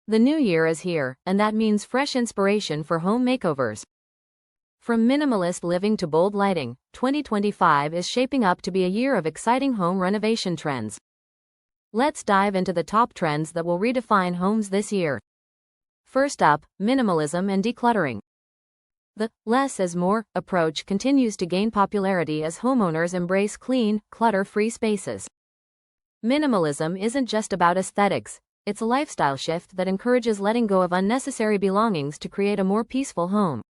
The new year is here, and that means fresh inspiration for home makeovers. From minimalist living to bold lighting, 2025 is shaping up to be a year of exciting home renovation trends. Let's dive into the top trends that will redefine homes this year. First up, minimalism and decluttering. The less is more approach continues to gain popularity as homeowners embrace clean, clutter-free spaces. Minimalism isn't just about aesthetics, it's a lifestyle shift that encourages letting go of unnecessary belongings to create a more peaceful home.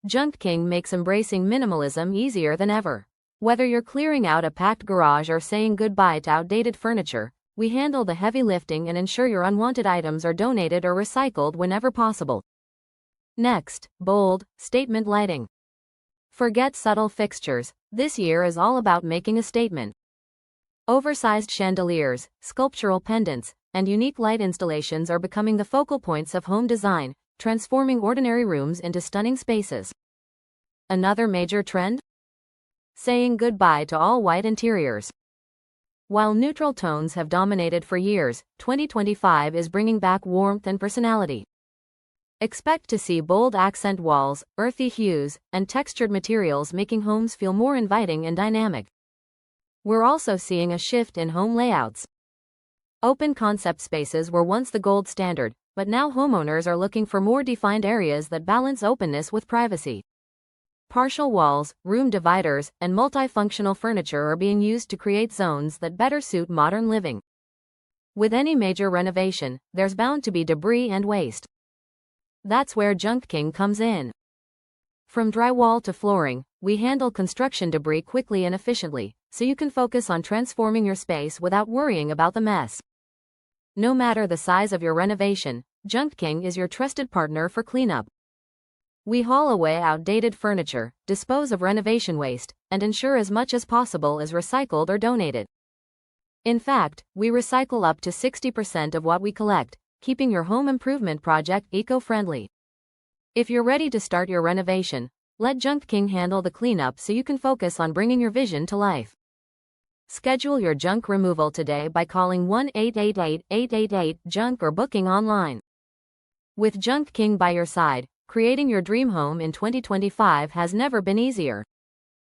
Junk King makes embracing minimalism easier than ever. Whether you're clearing out a packed garage or saying goodbye to outdated furniture, we handle the heavy lifting and ensure your unwanted items are donated or recycled whenever possible. Next, bold, statement lighting. Forget subtle fixtures, this year is all about making a statement. Oversized chandeliers, sculptural pendants, and unique light installations are becoming the focal points of home design, transforming ordinary rooms into stunning spaces. Another major trend? Saying goodbye to all white interiors. While neutral tones have dominated for years, 2025 is bringing back warmth and personality. Expect to see bold accent walls, earthy hues, and textured materials making homes feel more inviting and dynamic. We're also seeing a shift in home layouts. Open concept spaces were once the gold standard, but now homeowners are looking for more defined areas that balance openness with privacy. Partial walls, room dividers, and multifunctional furniture are being used to create zones that better suit modern living. With any major renovation, there's bound to be debris and waste. That's where Junk King comes in. From drywall to flooring, we handle construction debris quickly and efficiently, so you can focus on transforming your space without worrying about the mess. No matter the size of your renovation, Junk King is your trusted partner for cleanup. We haul away outdated furniture, dispose of renovation waste, and ensure as much as possible is recycled or donated. In fact, we recycle up to 60% of what we collect, keeping your home improvement project eco-friendly. If you're ready to start your renovation, let Junk King handle the cleanup so you can focus on bringing your vision to life. Schedule your junk removal today by calling 1-888-888-JUNK or booking online. With Junk King by your side, creating your dream home in 2025 has never been easier.